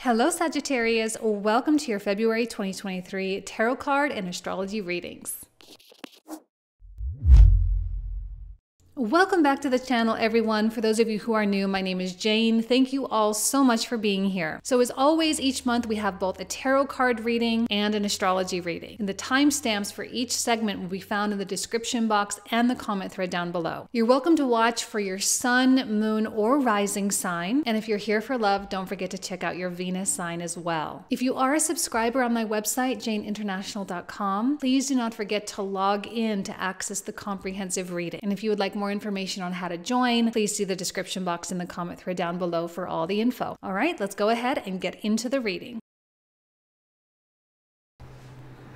Hello Sagittarius, welcome to your February 2023 Tarot card and Astrology readings. Welcome back to the channel, everyone. For those of you who are new, my name is Jane. Thank you all so much for being here. So as always, each month we have both a tarot card reading and an astrology reading. And the timestamps for each segment will be found in the description box and the comment thread down below. You're welcome to watch for your sun, moon, or rising sign. And if you're here for love, don't forget to check out your Venus sign as well. If you are a subscriber on my website, janeinternational.com, please do not forget to log in to access the comprehensive reading. And if you would like more information on how to join, please see the description box in the comment thread down below for all the info. All right, let's go ahead and get into the reading.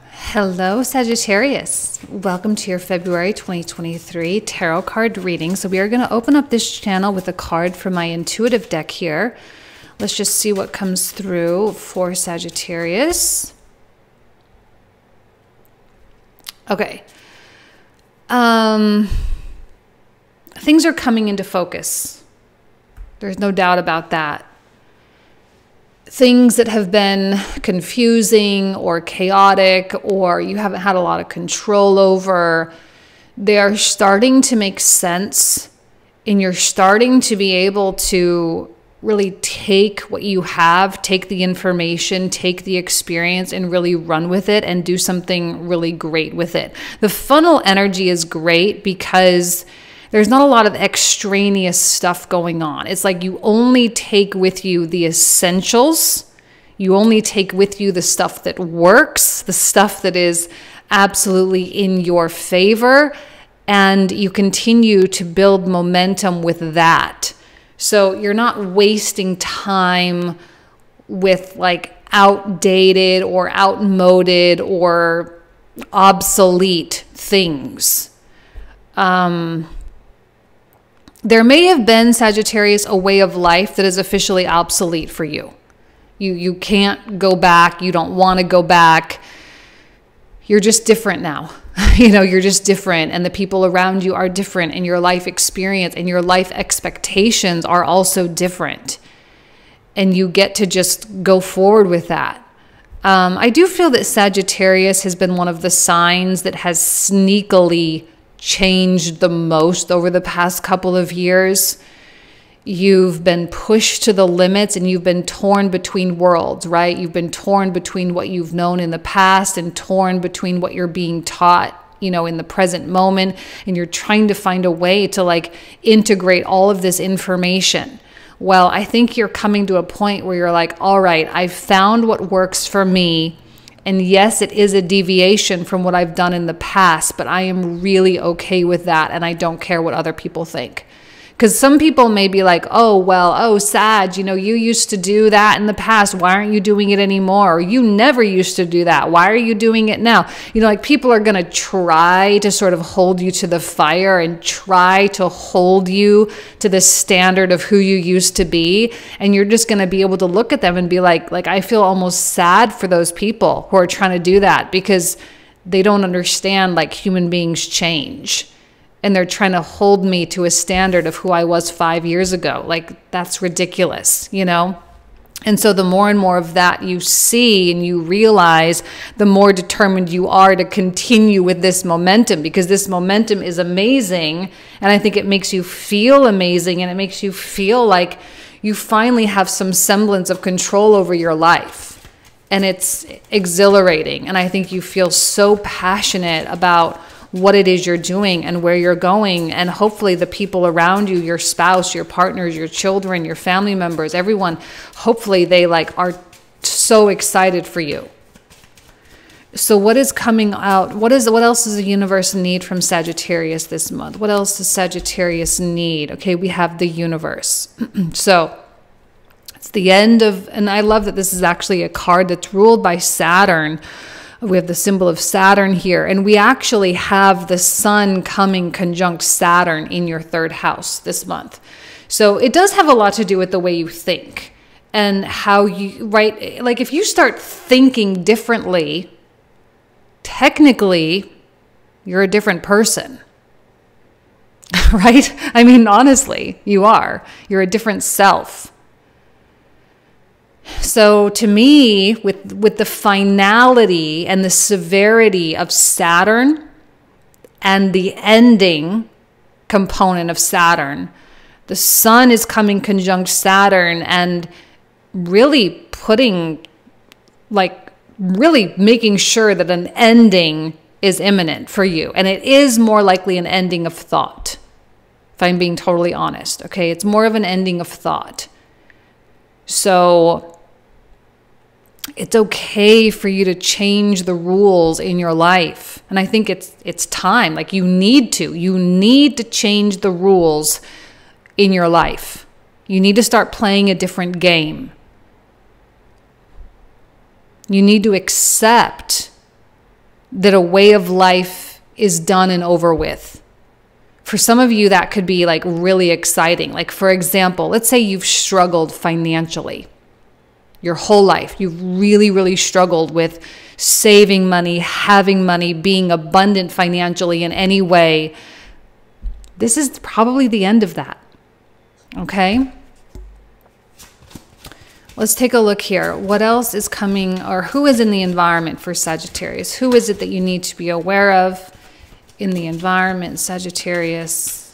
Hello Sagittarius, welcome to your February 2023 tarot card reading. So we are going to open up this channel with a card from my intuitive deck here. Let's just see what comes through for Sagittarius. Okay. Things are coming into focus. There's no doubt about that. Things that have been confusing or chaotic or you haven't had a lot of control over, they are starting to make sense, and you're starting to be able to really take what you have, take the information, take the experience, and really run with it and do something really great with it. The funnel energy is great because there's not a lot of extraneous stuff going on. It's like you only take with you the essentials. You only take with you the stuff that works, the stuff that is absolutely in your favor, and you continue to build momentum with that. So you're not wasting time with like outdated or outmoded or obsolete things. There may have been, Sagittarius, a way of life that is officially obsolete for you. You can't go back. You don't want to go back. You're just different now. You're just different, and the people around you are different, and your life experience and your life expectations are also different. And you get to just go forward with that. I do feel that Sagittarius has been one of the signs that has sneakily changed the most over the past couple of years. You've been pushed to the limits and you've been torn between worlds, right? You've been torn between what you've known in the past and torn between what you're being taught, in the present moment. And you're trying to find a way to like integrate all of this information. Well, I think you're coming to a point where you're like, all right, I've found what works for me. And yes, it is a deviation from what I've done in the past, but I am really okay with that, and I don't care what other people think. Because some people may be like, Sag, you used to do that in the past. Why aren't you doing it anymore? Or you never used to do that. Why are you doing it now? Like people are going to try to sort of hold you to the fire and try to hold you to the standard of who you used to be. And you're just going to be able to look at them and be like, I feel almost sad for those people who are trying to do that because they don't understand like human beings change. And they're trying to hold me to a standard of who I was 5 years ago. Like, that's ridiculous, And so the more and more of that you see and you realize, the more determined you are to continue with this momentum, because this momentum is amazing. And I think it makes you feel amazing, and it makes you feel like you finally have some semblance of control over your life. And it's exhilarating. And I think you feel so passionate about what it is you're doing and where you're going. And hopefully the people around you, your spouse, your partners, your children, your family members, everyone, hopefully they are so excited for you. So what is coming out? What else does the universe need from Sagittarius this month? What else does Sagittarius need? Okay, we have the universe. So it's the end of, and I love that this is actually a card that's ruled by Saturn. We have the symbol of Saturn here, and we actually have the sun coming conjunct Saturn in your third house this month. So it does have a lot to do with the way you think and how you, right? Like if you start thinking differently, technically, you're a different person, right? I mean, honestly, you are. You're a different self. So to me, with the finality and the severity of Saturn and the ending component of Saturn, the sun is coming conjunct Saturn and really really making sure that an ending is imminent for you. And it is more likely an ending of thought, if I'm being totally honest. Okay, it's more of an ending of thought. So it's okay for you to change the rules in your life. And I think it's time. Like you need to change the rules in your life. You need to start playing a different game. You need to accept that a way of life is done and over with. For some of you, that could be like really exciting. Like, for example, let's say you've struggled financially your whole life. You've really, really struggled with saving money, having money, being abundant financially in any way. This is probably the end of that. Okay? Let's take a look here. What else is coming, or who is in the environment for Sagittarius? Who is it that you need to be aware of in the environment, Sagittarius?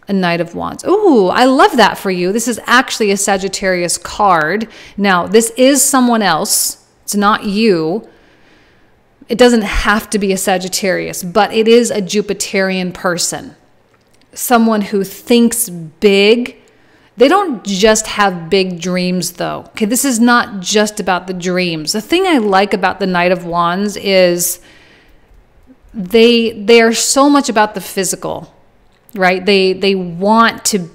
A Knight of Wands. Ooh, I love that for you. This is actually a Sagittarius card. Now, this is someone else. It's not you. It doesn't have to be a Sagittarius, but it is a Jupiterian person. Someone who thinks big. They don't just have big dreams, though. Okay, this is not just about the dreams. The thing I like about the Knight of Wands is they are so much about the physical, right? They want to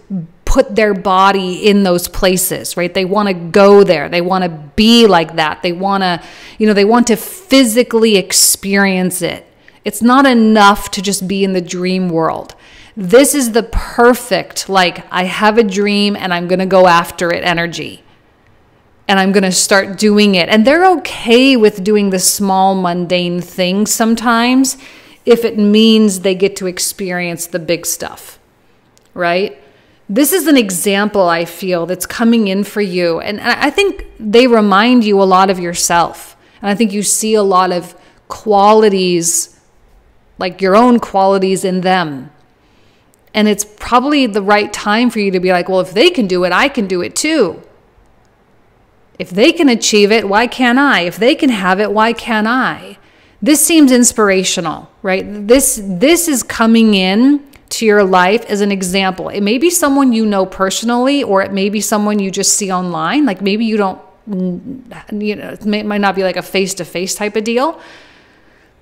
put their body in those places, right? They want to go there. They want to be like that. They want to, they want to physically experience it. It's not enough to just be in the dream world. This is the perfect, like, I have a dream and I'm going to go after it energy. And I'm going to start doing it. And they're okay with doing the small, mundane things sometimes if it means they get to experience the big stuff, right? This is an example, I feel, that's coming in for you. And I think they remind you a lot of yourself. And I think you see a lot of qualities, like your own qualities in them. And it's probably the right time for you to be like, well, if they can do it, I can do it too. If they can achieve it, why can't I? If they can have it, why can't I? This seems inspirational, right? This is coming in to your life as an example. It may be someone you know personally, or it may be someone you just see online. Like maybe you don't, it might not be like a face-to-face type of deal.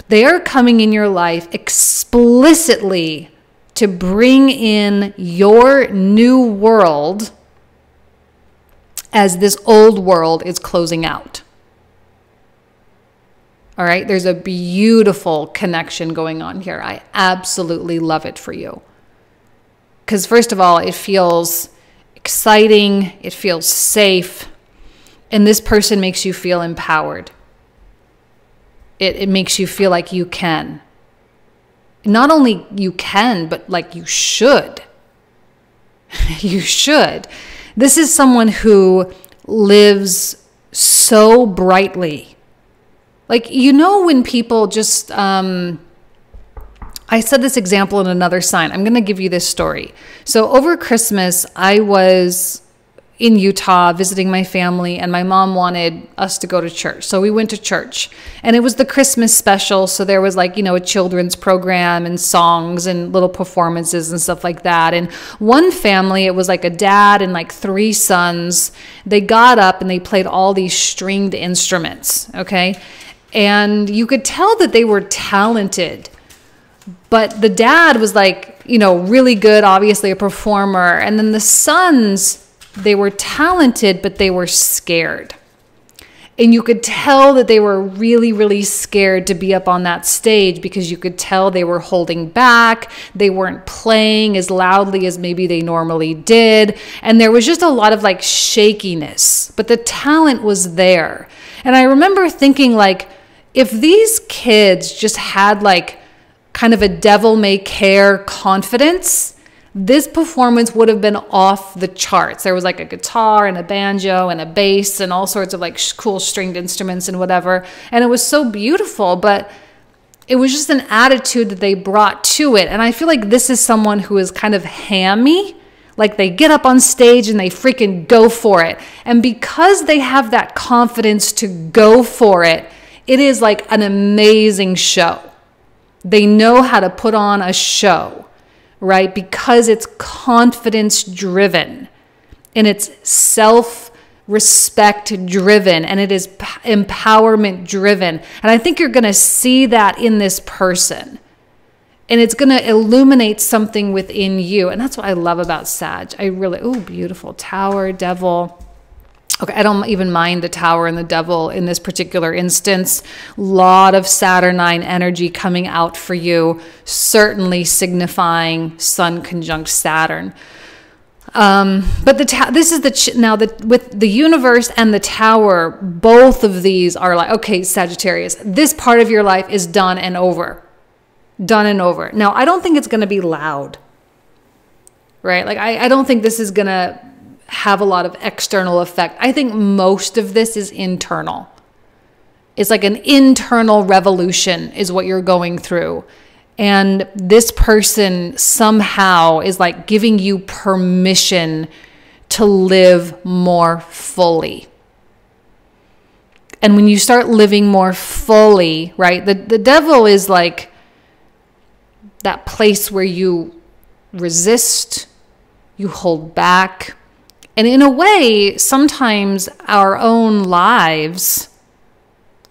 They are coming in your life explicitly to bring in your new world as this old world is closing out. All right, there's a beautiful connection going on here. I absolutely love it for you. Because first of all, it feels exciting, it feels safe, and this person makes you feel empowered. It makes you feel like you can. Not only you can, but like you should. You should. This is someone who lives so brightly. Like, when people just, I said this example in another sign. I'm going to give you this story. So over Christmas, I was in Utah visiting my family, and my mom wanted us to go to church. So we went to church, and it was the Christmas special. So there was like, a children's program and songs and little performances and stuff like that. And one family, it was like a dad and like 3 sons. They got up and they played all these stringed instruments. Okay. And you could tell that they were talented, but the dad was like, really good, obviously a performer. And then the sons, they were talented, but they were scared. And you could tell that they were really, really scared to be up on that stage, because you could tell they were holding back. They weren't playing as loudly as maybe they normally did. And there was just a lot of like shakiness, but the talent was there. And I remember thinking, like, if these kids just had like kind of a devil may care confidence, this performance would have been off the charts. There was like a guitar and a banjo and a bass and all sorts of like cool stringed instruments and whatever. And it was so beautiful, but it was just an attitude that they brought to it. And I feel like this is someone who is kind of hammy. Like they get up on stage and they freaking go for it. And because they have that confidence to go for it, it is like an amazing show. They know how to put on a show, right? Because it's confidence driven and it's self-respect driven and it is empowerment driven. And I think you're going to see that in this person. And it's going to illuminate something within you. And that's what I love about Sag. I really, oh, beautiful. Tower, Devil. Okay, I don't even mind the Tower and the Devil in this particular instance. A lot of Saturnine energy coming out for you, certainly signifying Sun conjunct Saturn. But this is with the universe and the Tower, both of these are like, okay, Sagittarius, this part of your life is done and over. Done and over. Now, I don't think it's going to be loud, right? Like, I don't think this is going to have a lot of external effect. I think most of this is internal. It's like an internal revolution is what you're going through. And this person somehow is like giving you permission to live more fully. And when you start living more fully, right? The Devil is like that place where you resist, you hold back. And in a way, sometimes our own lives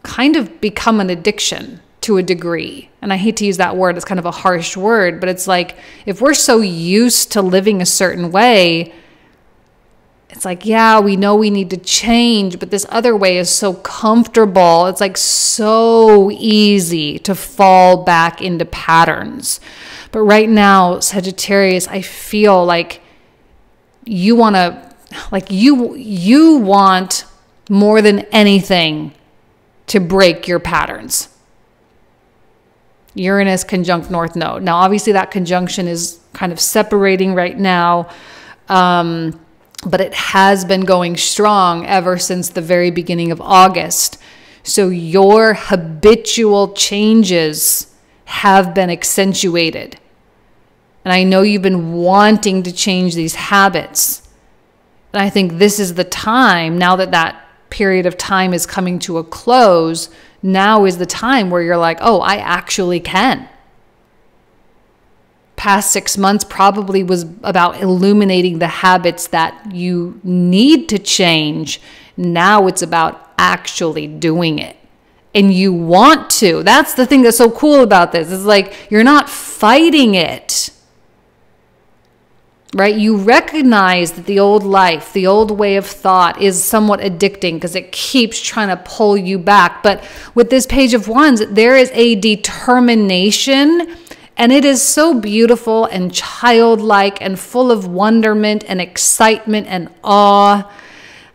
kind of become an addiction to a degree. And I hate to use that word, it's kind of a harsh word, but it's like if we're so used to living a certain way, it's like, yeah, we know we need to change, but this other way is so comfortable. It's like so easy to fall back into patterns. But right now, Sagittarius, I feel like you want to, like you want more than anything to break your patterns. Uranus conjunct North Node. Now, obviously that conjunction is kind of separating right now. But it has been going strong ever since the very beginning of August. So your habitual changes have been accentuated. And I know you've been wanting to change these habits. And I think this is the time, now that that period of time is coming to a close, now is the time where you're like, oh, I actually can. Past 6 months probably was about illuminating the habits that you need to change. Now it's about actually doing it. And you want to. That's the thing that's so cool about this. It's like you're not fighting it. Right? You recognize that the old life, the old way of thought is somewhat addicting because it keeps trying to pull you back. But with this Page of Wands, there is a determination. And it is so beautiful and childlike and full of wonderment and excitement and awe.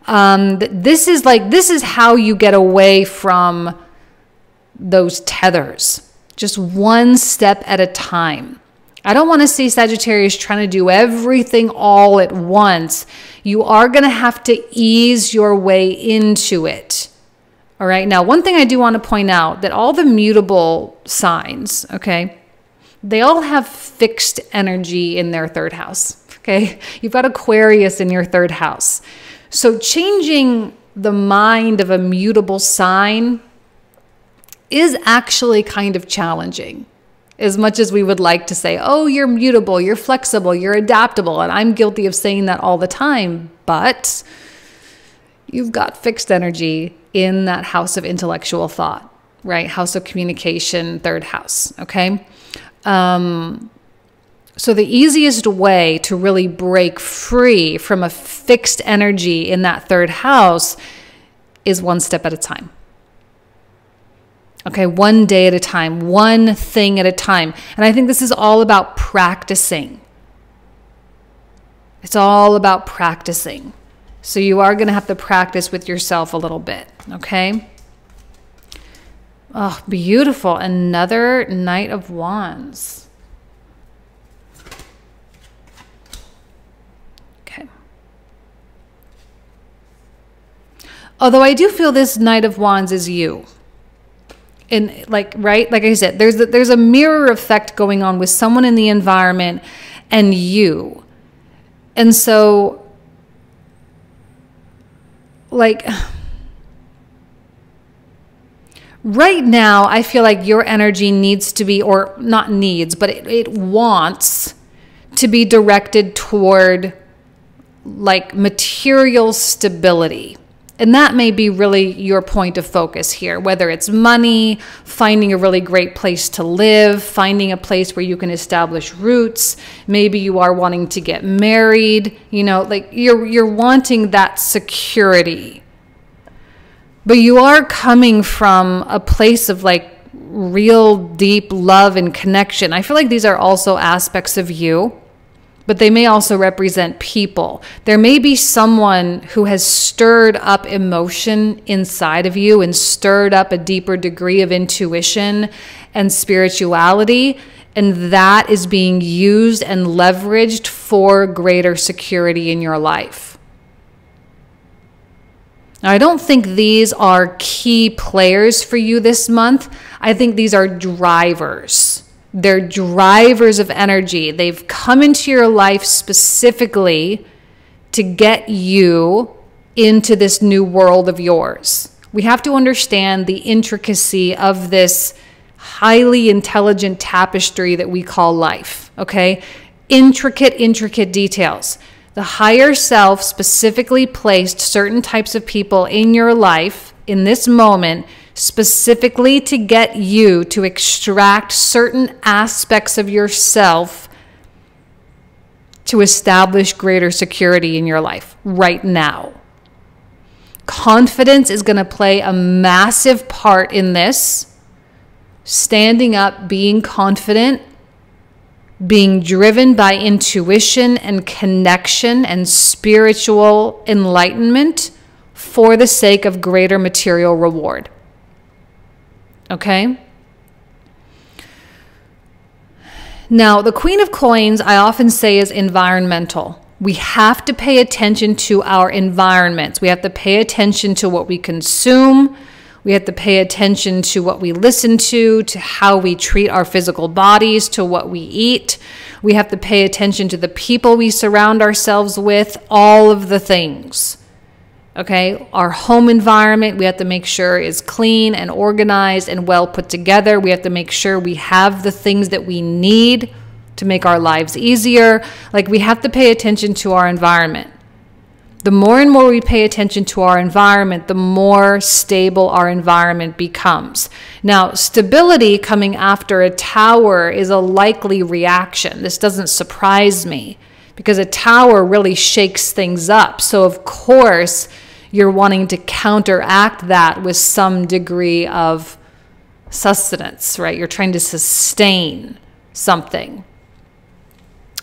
This is how you get away from those tethers, just one step at a time. I don't want to see Sagittarius trying to do everything all at once. You are going to have to ease your way into it. All right. Now, one thing I do want to point out that all the mutable signs, okay, they all have fixed energy in their third house, okay? You've got Aquarius in your third house. So changing the mind of a mutable sign is actually kind of challenging. As much as we would like to say, oh, you're mutable, you're flexible, you're adaptable, and I'm guilty of saying that all the time, but you've got fixed energy in that house of intellectual thought, right? House of communication, third house, okay? So the easiest way to really break free from a fixed energy in that third house is one step at a time. Okay, one day at a time, one thing at a time. And I think this is all about practicing. It's all about practicing. So you are going to have to practice with yourself a little bit, okay? Oh, beautiful. Another Knight of Wands. Although I do feel this Knight of Wands is you. And like, right? Like I said, there's a mirror effect going on with someone in the environment and you. And so, like, right now, I feel like your energy needs to be, or not needs, but it wants to be directed toward like material stability. And that may be really your point of focus here, whether it's money, finding a really great place to live, finding a place where you can establish roots. Maybe you are wanting to get married, you know, like you're wanting that security. But you are coming from a place of like real deep love and connection. I feel like these are also aspects of you, but they may also represent people. There may be someone who has stirred up emotion inside of you and stirred up a deeper degree of intuition and spirituality, and that is being used and leveraged for greater security in your life. Now, I don't think these are key players for you this month. I think these are drivers. They're drivers of energy. They've come into your life specifically to get you into this new world of yours. We have to understand the intricacy of this highly intelligent tapestry that we call life, okay? Intricate details. The higher self specifically placed certain types of people in your life in this moment specifically to get you to extract certain aspects of yourself to establish greater security in your life right now. Confidence is going to play a massive part in this. Standing up, being confident, being driven by intuition and connection and spiritual enlightenment for the sake of greater material reward. Okay? Now, the Queen of Coins, I often say, is environmental. We have to pay attention to our environments. We have to pay attention to what we consume. We have to pay attention to what we listen to how we treat our physical bodies, to what we eat. We have to pay attention to the people we surround ourselves with, all of the things. Okay, our home environment, we have to make sure is clean and organized and well put together. We have to make sure we have the things that we need to make our lives easier. Like, we have to pay attention to our environment. The more and more we pay attention to our environment, the more stable our environment becomes. Now, stability coming after a tower is a likely reaction. This doesn't surprise me because a tower really shakes things up. So, of course, you're wanting to counteract that with some degree of sustenance, right? You're trying to sustain something.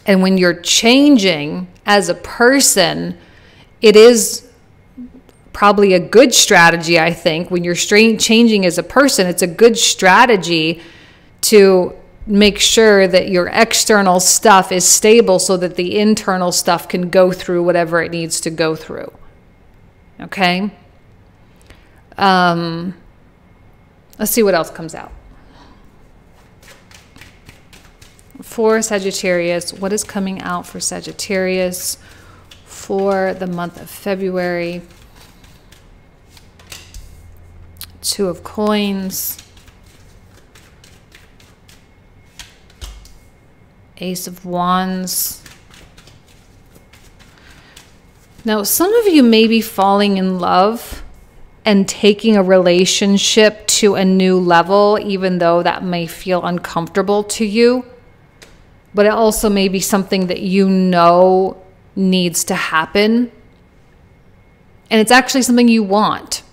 And when you're changing as a person, it is probably a good strategy, I think. When you're changing as a person, it's a good strategy to make sure that your external stuff is stable so that the internal stuff can go through whatever it needs to go through. Okay? Let's see what else comes out. For Sagittarius, what is coming out for Sagittarius for the month of February? Two of Coins, Ace of Wands. Now, some of you may be falling in love and taking a relationship to a new level, even though that may feel uncomfortable to you. But it also may be something that you know needs to happen. And it's actually something you want.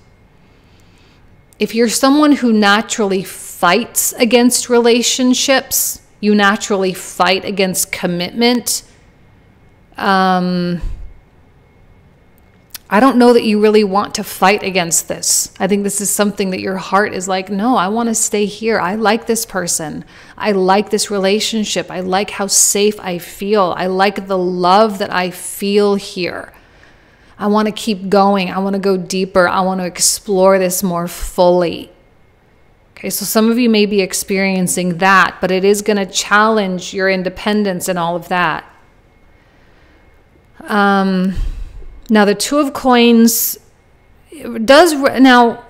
If you're someone who naturally fights against relationships, you naturally fight against commitment, I don't know that you really want to fight against this. I think this is something that your heart is like, no, I want to stay here. I like this person. I like this relationship. I like how safe I feel. I like the love that I feel here. I want to keep going. I want to go deeper. I want to explore this more fully. Okay, so some of you may be experiencing that, but it is going to challenge your independence and all of that. Now, the Two of Coins does, now,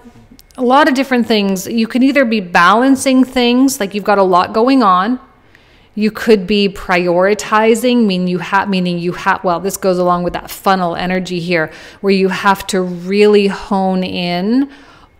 a lot of different things. You can either be balancing things, like you've got a lot going on. You could be prioritizing, meaning you have, well, this goes along with that funnel energy here, where you have to really hone in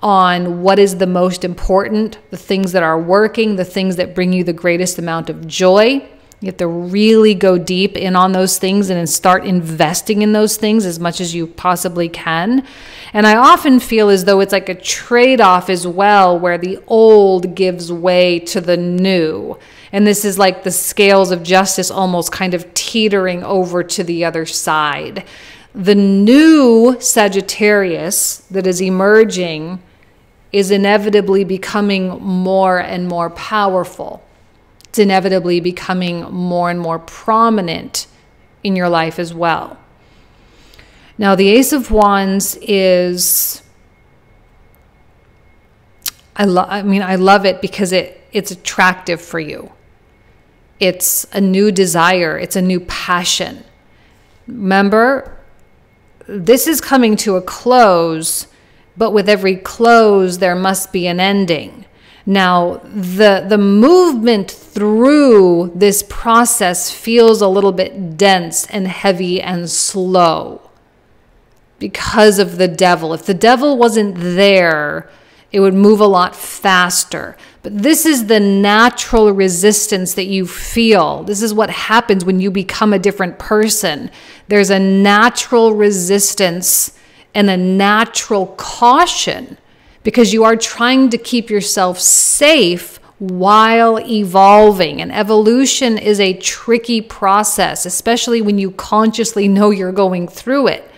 on what is the most important, the things that are working, the things that bring you the greatest amount of joy. You have to really go deep in on those things and then start investing in those things as much as you possibly can. And I often feel as though it's like a trade-off as well, where the old gives way to the new. And this is like the scales of justice almost kind of teetering over to the other side. The new Sagittarius that is emerging is inevitably becoming more and more powerful. It's inevitably becoming more and more prominent in your life as well. Now, the Ace of Wands is, I love it because it's attractive for you. It's a new desire. It's a new passion. Remember, this is coming to a close, but with every close, there must be an ending. Now, the movement through this process feels a little bit dense and heavy and slow because of the devil. If the devil wasn't there, it would move a lot faster. But this is the natural resistance that you feel. This is what happens when you become a different person. There's a natural resistance and a natural caution, because you are trying to keep yourself safe while evolving. And evolution is a tricky process, especially when you consciously know you're going through it,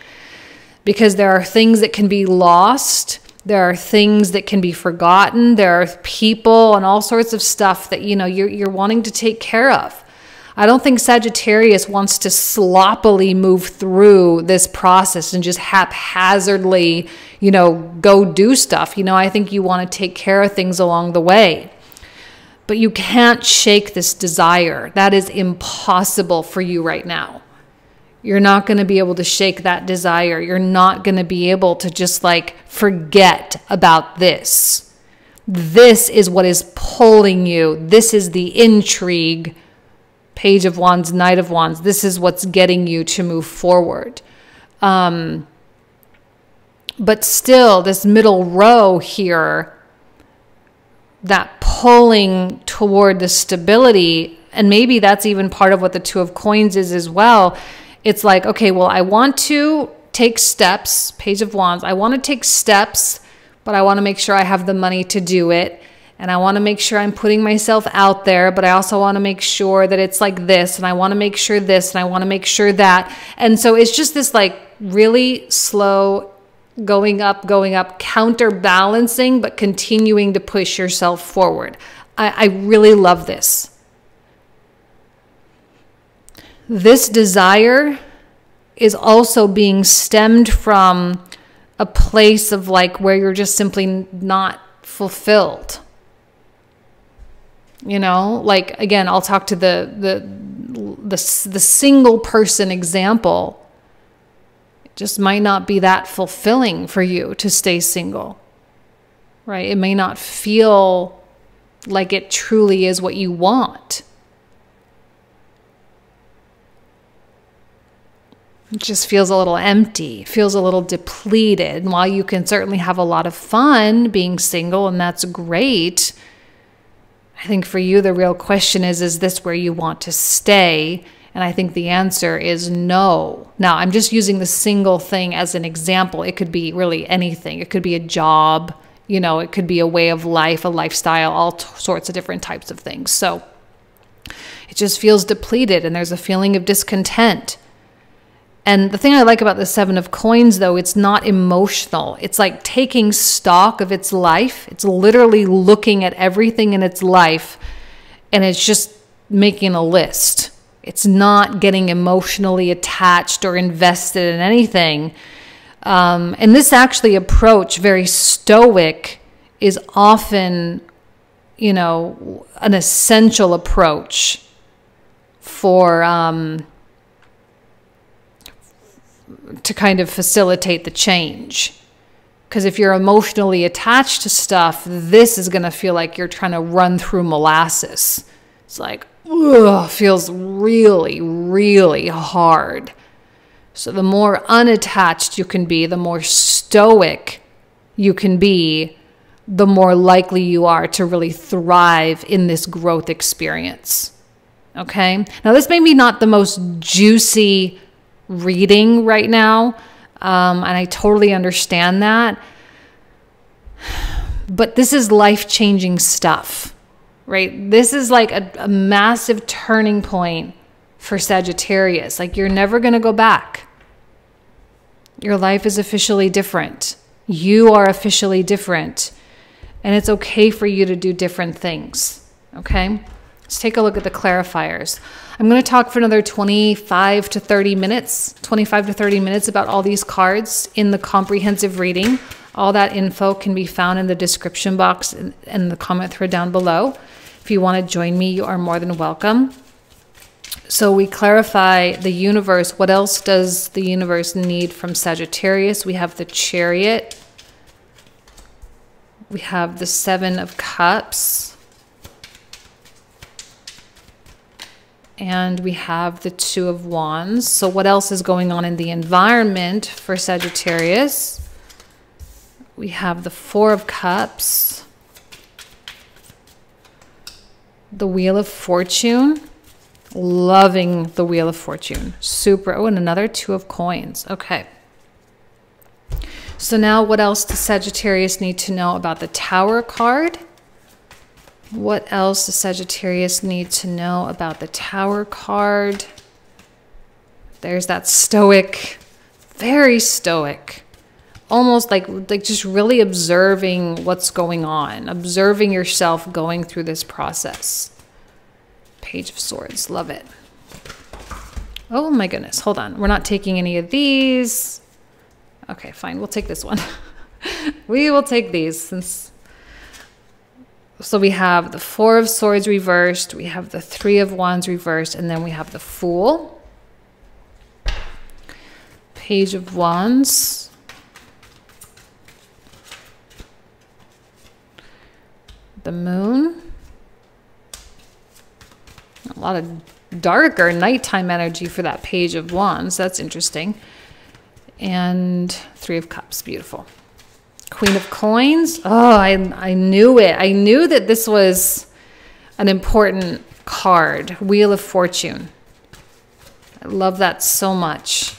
because there are things that can be lost. There are things that can be forgotten. There are people and all sorts of stuff that, you know, you're wanting to take care of. I don't think Sagittarius wants to sloppily move through this process and just haphazardly, you know, go do stuff. You know, I think you want to take care of things along the way. But you can't shake this desire. That is impossible for you right now. You're not going to be able to shake that desire. You're not going to be able to just like forget about this. This is what is pulling you. This is the intrigue. Page of Wands, Knight of Wands. This is what's getting you to move forward. But still, this middle row here, that pulling toward the stability, and maybe that's even part of what the Two of Coins is as well. It's like, okay, well, I want to take steps, Page of Wands. I want to take steps, but I want to make sure I have the money to do it. And I want to make sure I'm putting myself out there, but I also want to make sure that it's like this, and I want to make sure this, and I want to make sure that. And so it's just this like really slow going up, counterbalancing, but continuing to push yourself forward. I really love this. This desire is also being stemmed from a place of like where you're just simply not fulfilled. You know, like, again, I'll talk to the single person example. It just might not be that fulfilling for you to stay single, right? It may not feel like it truly is what you want. It just feels a little empty, feels a little depleted. And while you can certainly have a lot of fun being single, and that's great, I think for you, the real question is this where you want to stay? And I think the answer is no. Now, I'm just using the single thing as an example. It could be really anything. It could be a job, you know, it could be a way of life, a lifestyle, all sorts of different types of things. So it just feels depleted, and there's a feeling of discontent. And the thing I like about the Seven of Coins, though, it's not emotional. It's like taking stock of its life. It's literally looking at everything in its life, and it's just making a list. It's not getting emotionally attached or invested in anything. And this actually approach, very stoic, is often, you know, an essential approach for to kind of facilitate the change. Because if you're emotionally attached to stuff, this is going to feel like you're trying to run through molasses. It's like, ugh, feels really, really hard. So the more unattached you can be, the more stoic you can be, the more likely you are to really thrive in this growth experience. Okay? Now, this may be not the most juicy reading right now, and I totally understand that. But this is life-changing stuff, right? This is like a massive turning point for Sagittarius. Like, you're never going to go back. Your life is officially different. You are officially different. And it's okay for you to do different things, okay? Let's take a look at the clarifiers. I'm going to talk for another 25 to 30 minutes about all these cards in the comprehensive reading. All that info can be found in the description box and the comment thread down below. If you want to join me, you are more than welcome. So we clarify the universe. What else does the universe need from Sagittarius? We have the Chariot. We have the Seven of Cups. And we have the Two of Wands. So what else is going on in the environment for Sagittarius? We have the Four of Cups. The Wheel of Fortune. Loving the Wheel of Fortune. Super. Oh, and another Two of Coins. Okay. So now what else does Sagittarius need to know about the Tower card? What else does Sagittarius need to know about the Tower card? There's that stoic, very stoic, almost like just really observing what's going on, observing yourself going through this process. Page of Swords, love it. Oh my goodness, hold on. We're not taking any of these. Okay, fine, we'll take this one. We will take these since... So we have the Four of Swords reversed, we have the Three of Wands reversed, and then we have the Fool. Page of Wands. The Moon. A lot of darker nighttime energy for that Page of Wands. That's interesting. And Three of Cups. Beautiful. Queen of Coins. Oh, I knew it. I knew that this was an important card. Wheel of Fortune. I love that so much.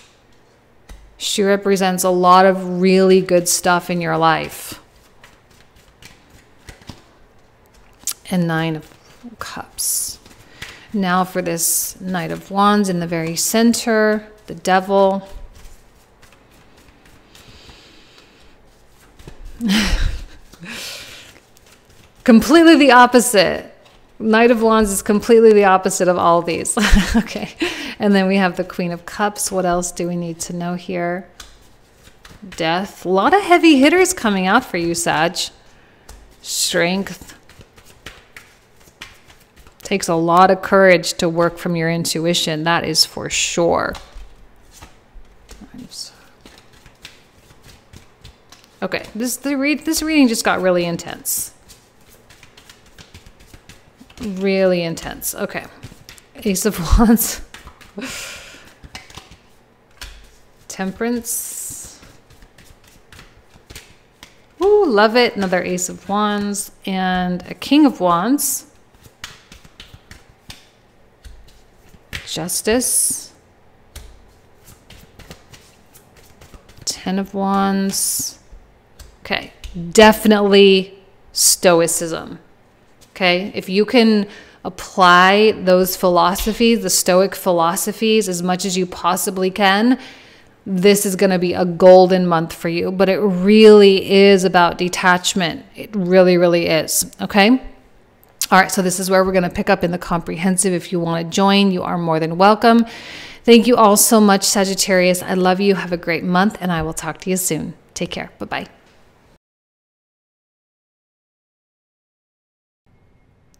She represents a lot of really good stuff in your life. And Nine of Cups. Now for this Knight of Wands in the very center, the Devil. Completely the opposite. Knight of Wands is completely the opposite of all these. Okay. And then we have the Queen of Cups. What else do we need to know here? Death. A lot of heavy hitters coming out for you, Sag. Strength. Takes a lot of courage to work from your intuition. That is for sure. Okay, this reading just got really intense. Really intense. Okay. Ace of Wands. Temperance. Ooh, love it. Another Ace of Wands and a King of Wands. Justice. Ten of Wands. Okay, definitely stoicism. Okay, if you can apply those philosophies, the stoic philosophies, as much as you possibly can, this is going to be a golden month for you. But it really is about detachment. It really, really is. Okay. All right, so this is where we're going to pick up in the comprehensive. If you want to join, you are more than welcome. Thank you all so much, Sagittarius. I love you. Have a great month, and I will talk to you soon. Take care. Bye-bye.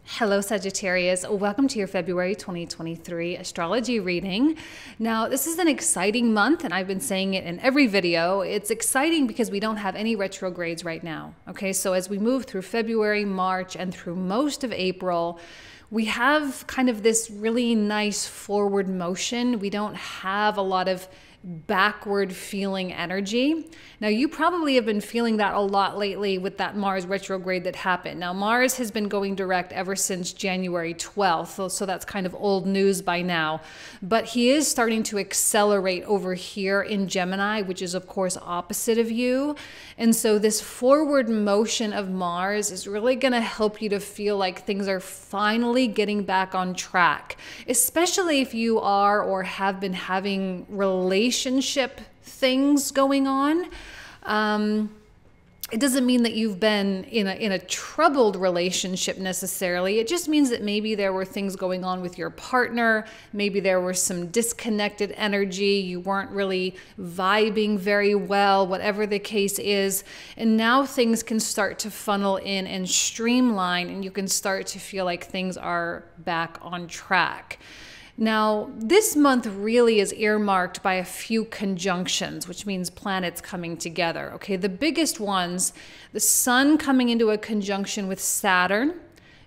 Hello, Sagittarius. Welcome to your February 2023 astrology reading. Now, this is an exciting month, and I've been saying it in every video. It's exciting because we don't have any retrogrades right now. Okay, so as we move through February, March, and through most of April, we have kind of this really nice forward motion. We don't have a lot of backward feeling energy. Now, you probably have been feeling that a lot lately with that Mars retrograde that happened. Now, Mars has been going direct ever since January 12th, so that's kind of old news by now. But he is starting to accelerate over here in Gemini, which is, of course, opposite of you. And so this forward motion of Mars is really going to help you to feel like things are finally getting back on track, especially if you are or have been having relationship things going on. It doesn't mean that you've been in a troubled relationship necessarily. It just means that maybe there were things going on with your partner. Maybe there was some disconnected energy. You weren't really vibing very well, whatever the case is. And now things can start to funnel in and streamline, and you can start to feel like things are back on track. Now, this month really is earmarked by a few conjunctions, which means planets coming together. Okay, the biggest ones, the Sun coming into a conjunction with Saturn,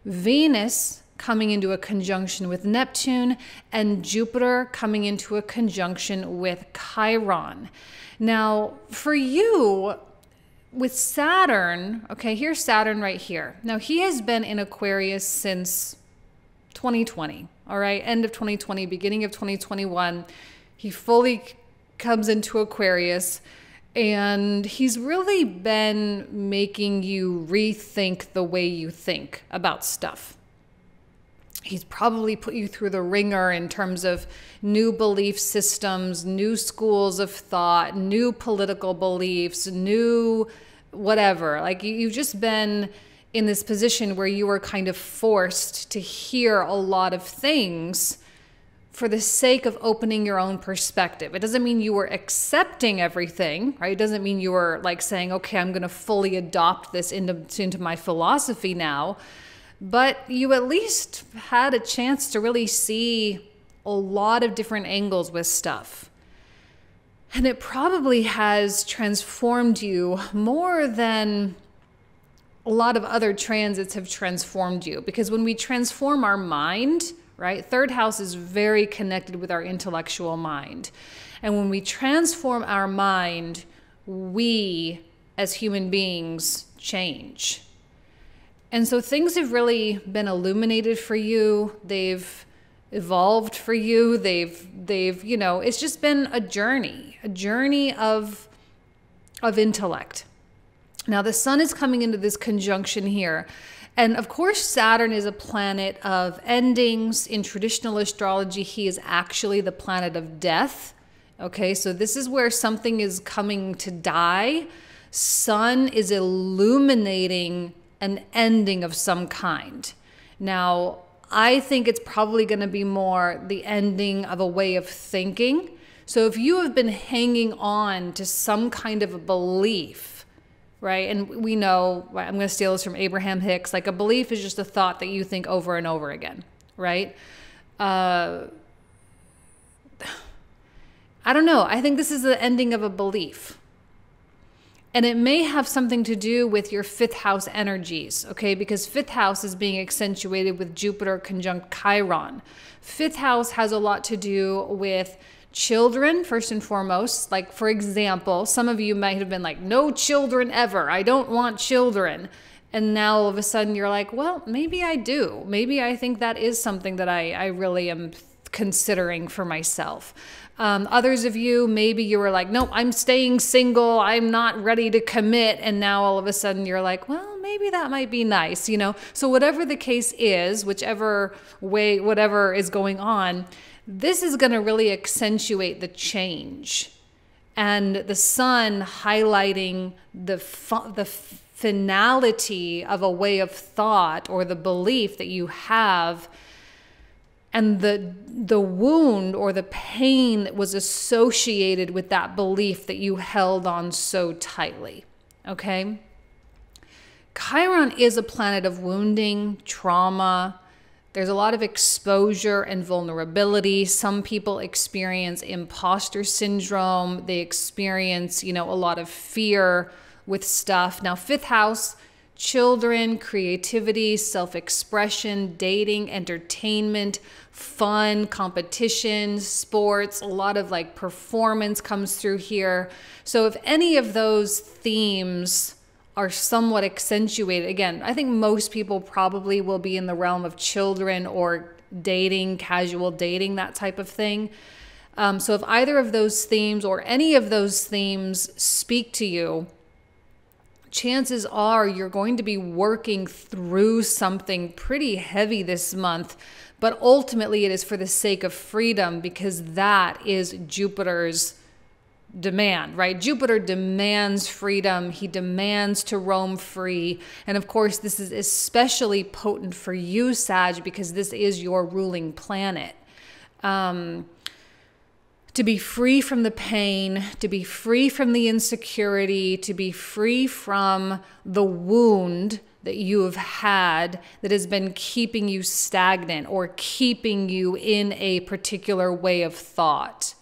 Venus coming into a conjunction with Neptune, and Jupiter coming into a conjunction with Chiron. Now, for you, with Saturn, okay, here's Saturn right here. Now, he has been in Aquarius since 2020. All right, end of 2020, beginning of 2021, he fully comes into Aquarius, and he's really been making you rethink the way you think about stuff. He's probably put you through the ringer in terms of new belief systems, new schools of thought, new political beliefs, new whatever. Like you've just been in this position where you were kind of forced to hear a lot of things for the sake of opening your own perspective. It doesn't mean you were accepting everything, right? It doesn't mean you were like saying, okay, I'm going to fully adopt this into my philosophy now. But you at least had a chance to really see a lot of different angles with stuff. And it probably has transformed you more than a lot of other transits have transformed you, because when we transform our mind, right? Third house is very connected with our intellectual mind. And when we transform our mind, we as human beings change. And so things have really been illuminated for you. They've evolved for you. They've, you know, it's just been a journey of intellect. Now, the Sun is coming into this conjunction here. And of course, Saturn is a planet of endings. In traditional astrology, he is actually the planet of death. Okay, so this is where something is coming to die. Sun is illuminating an ending of some kind. Now, I think it's probably going to be more the ending of a way of thinking. So if you have been hanging on to some kind of a belief, right? And we know, I'm going to steal this from Abraham Hicks, like a belief is just a thought that you think over and over again, right? I don't know. I think this is the ending of a belief. And it may have something to do with your fifth house energies, okay? Because fifth house is being accentuated with Jupiter conjunct Chiron. Fifth house has a lot to do with children, first and foremost. Like, for example, some of you might have been like, no children ever. I don't want children. And now all of a sudden you're like, well, maybe I do. Maybe I think that is something that I really am considering for myself. Others of you, maybe you were like, no, I'm staying single. I'm not ready to commit. And now all of a sudden you're like, well, maybe that might be nice, you know? So whatever the case is, whichever way, whatever is going on, this is going to really accentuate the change. And the Sun highlighting the finality of a way of thought or the belief that you have. and the wound or the pain that was associated with that belief that you held on so tightly, okay? Chiron is a planet of wounding, trauma. There's a lot of exposure and vulnerability. Some people experience imposter syndrome. They experience, a lot of fear with stuff. Now, fifth house, children, creativity, self-expression, dating, entertainment, fun, competition, sports, a lot of like performance comes through here. So if any of those themes are somewhat accentuated, again, I think most people probably will be in the realm of children or dating, casual dating, that type of thing. So if either of those themes or any of those themes speak to you, chances are you're going to be working through something pretty heavy this month, but ultimately it is for the sake of freedom, because that is Jupiter's demand, right? Jupiter demands freedom. He demands to roam free. And of course, this is especially potent for you, Sag, because this is your ruling planet. To be free from the pain, to be free from the insecurity, to be free from the wound that you have had that has been keeping you stagnant or keeping you in a particular way of thought.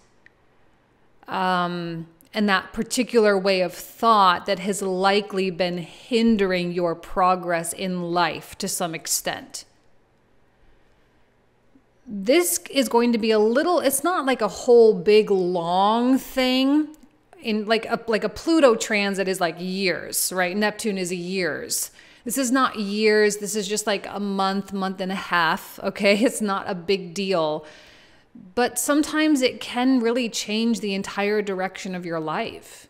And that particular way of thought that has likely been hindering your progress in life to some extent. This is going to be it's not like a whole big long thing. In like a Pluto transit is like years, right? Neptune is years. This is not years. This is just like a month and a half, okay? It's not a big deal. But sometimes it can really change the entire direction of your life.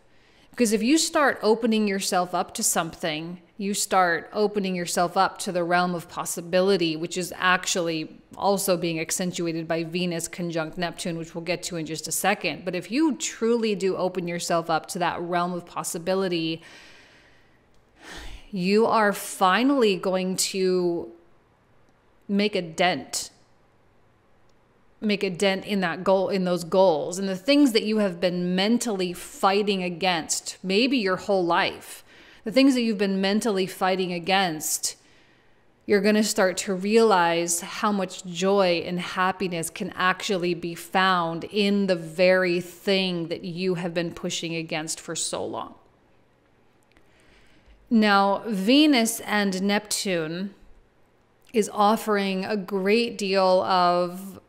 Because if you start opening yourself up to something, you start opening yourself up to the realm of possibility, which is actually also being accentuated by Venus conjunct Neptune, which we'll get to in just a second. But if you truly do open yourself up to that realm of possibility, you are finally going to make a dent in that goal, in those goals, and the things that you have been mentally fighting against, maybe your whole life, the things that you've been mentally fighting against, you're going to start to realize how much joy and happiness can actually be found in the very thing that you have been pushing against for so long. Now, Venus and Neptune is offering a great deal of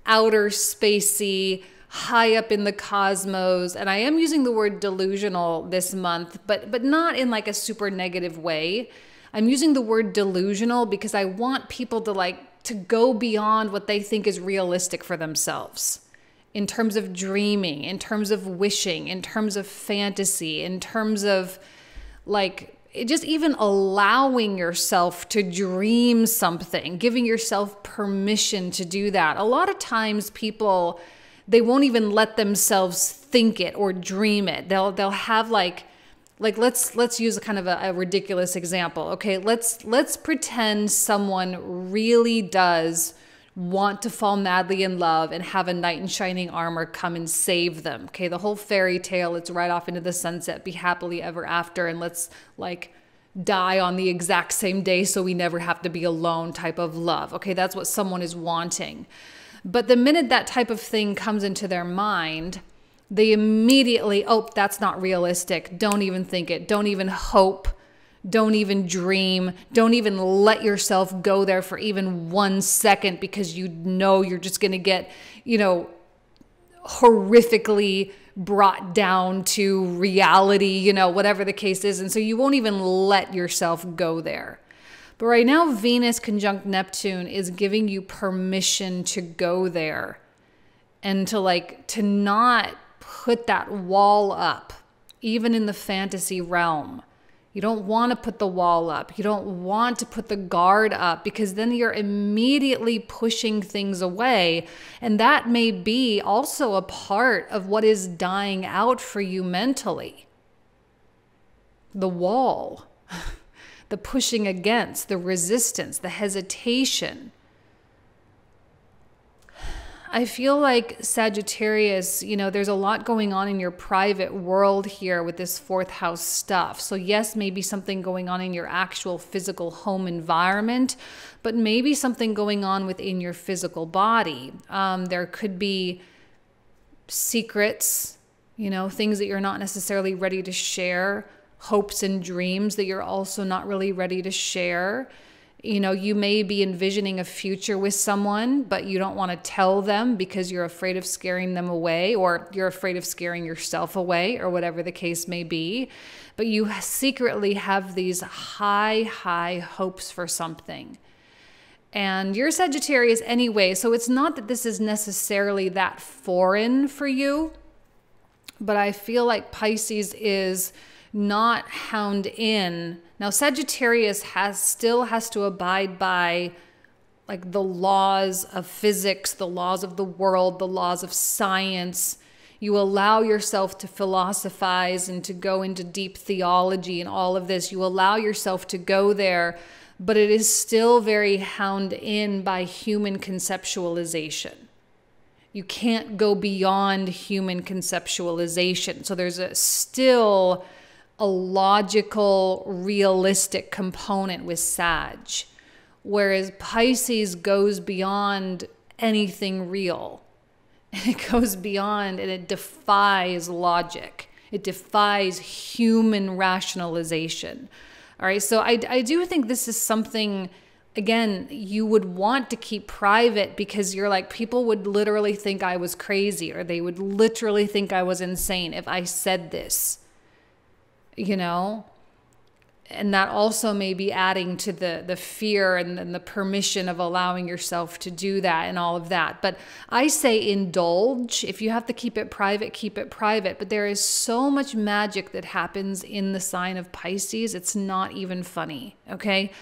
outer spacey, high up in the cosmos. And I am using the word delusional this month, but not in like a super negative way. I'm using the word delusional because I want people to go beyond what they think is realistic for themselves. In terms of dreaming, in terms of wishing, in terms of fantasy, in terms of just even allowing yourself to dream something, giving yourself permission to do that. A lot of times people, they won't even let themselves think it or dream it. They'll have let's use a kind of a ridiculous example. Okay, let's pretend someone really does want to fall madly in love and have a knight in shining armor come and save them. Okay, the whole fairy tale, it's right off into the sunset, be happily ever after, and let's die on the exact same day so we never have to be alone type of love. Okay, that's what someone is wanting. But the minute that type of thing comes into their mind, they immediately, that's not realistic. Don't even think it. Don't even hope. Don't even dream. Don't even let yourself go there for even 1 second, because you're just going to get, horrifically brought down to reality, whatever the case is. And so you won't even let yourself go there. But right now, Venus conjunct Neptune is giving you permission to go there and to not put that wall up, even in the fantasy realm. You don't want to put the wall up. You don't want to put the guard up, because then you're immediately pushing things away. And that may be also a part of what is dying out for you mentally. The wall, the pushing against, the resistance, the hesitation. I feel like Sagittarius, you know, there's a lot going on in your private world here with this fourth house stuff. So yes, maybe something going on in your actual physical home environment, but maybe something going on within your physical body. There could be secrets, you know, things that you're not necessarily ready to share, hopes and dreams that you're also not really ready to share. You know, you may be envisioning a future with someone, but you don't want to tell them because you're afraid of scaring them away, or you're afraid of scaring yourself away, or whatever the case may be. But you secretly have these high hopes for something. And you're Sagittarius anyway, so it's not that this is necessarily that foreign for you, but I feel like Pisces is not hound in. Now, Sagittarius still has to abide by like the laws of physics, the laws of the world, the laws of science. You allow yourself to philosophize and to go into deep theology and all of this. You allow yourself to go there, but it is still very hound in by human conceptualization. You can't go beyond human conceptualization. So there's still a logical, realistic component with Sag, whereas Pisces goes beyond anything real. It goes beyond and it defies logic. It defies human rationalization. All right, so I do think this is something, again, you would want to keep private because you're like, people would literally think I was crazy, or they would literally think I was insane if I said this. You know, and that also may be adding to the fear and the permission of allowing yourself to do that and all of that. But I say indulge. If you have to keep it private, keep it private. But there is so much magic that happens in the sign of Pisces. It's not even funny. Okay.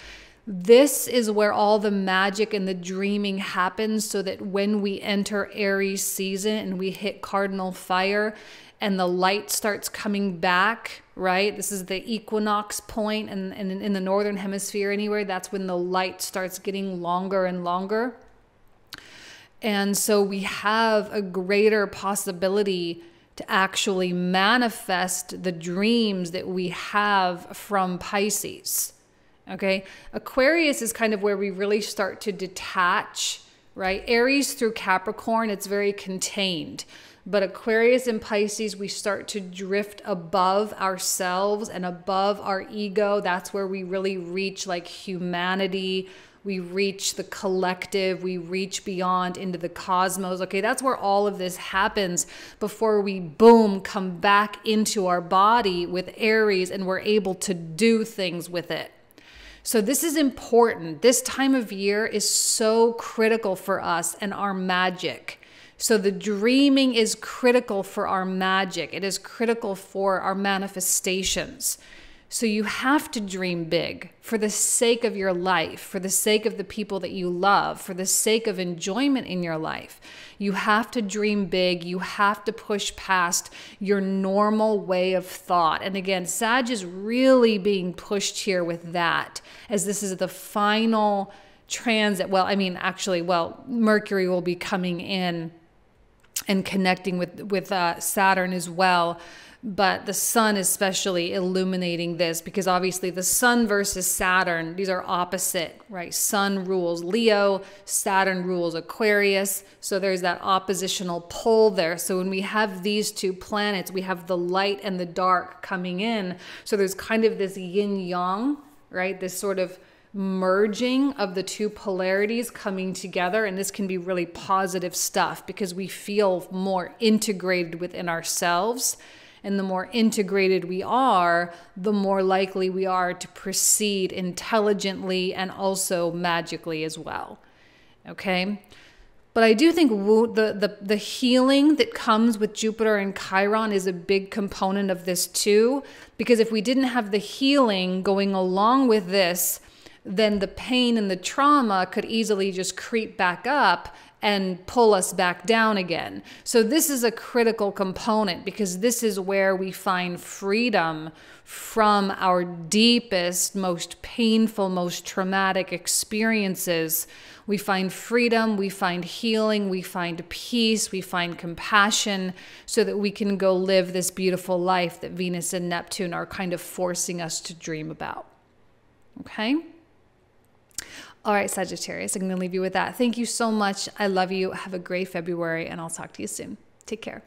This is where all the magic and the dreaming happens, so that when we enter Aries season and we hit cardinal fire and the light starts coming back, right? This is the equinox point, and in the northern hemisphere anyway, that's when the light starts getting longer and longer. And so we have a greater possibility to actually manifest the dreams that we have from Pisces. Okay, Aquarius is kind of where we really start to detach, right? Aries through Capricorn, it's very contained. But Aquarius and Pisces, we start to drift above ourselves and above our ego. That's where we really reach like humanity. We reach the collective. We reach beyond into the cosmos. Okay, that's where all of this happens before we, boom, come back into our body with Aries and we're able to do things with it. So this is important. This time of year is so critical for us and our magic. So the dreaming is critical for our magic. It is critical for our manifestations. So you have to dream big for the sake of your life, for the sake of the people that you love, for the sake of enjoyment in your life. You have to dream big. You have to push past your normal way of thought. And again, Sag is really being pushed here with that, as this is the final transit. Well, I mean, actually, Mercury will be coming in and connecting with Saturn as well. But the sun especially illuminating this, because obviously the sun versus Saturn, these are opposite, right? Sun rules Leo, Saturn rules Aquarius. So there's that oppositional pull there. So when we have these two planets, we have the light and the dark coming in. So there's kind of this yin yang, right? This sort of merging of the two polarities coming together. And this can be really positive stuff because we feel more integrated within ourselves. And the more integrated we are, the more likely we are to proceed intelligently and also magically as well. Okay? But I do think the healing that comes with Jupiter and Chiron is a big component of this too. Because if we didn't have the healing going along with this, then the pain and the trauma could easily just creep back up and pull us back down again. So this is a critical component because this is where we find freedom from our deepest, most painful, most traumatic experiences. We find freedom, we find healing, we find peace, we find compassion so that we can go live this beautiful life that Venus and Neptune are kind of forcing us to dream about. Okay? All right, Sagittarius, I'm going to leave you with that. Thank you so much. I love you. Have a great February, and I'll talk to you soon. Take care.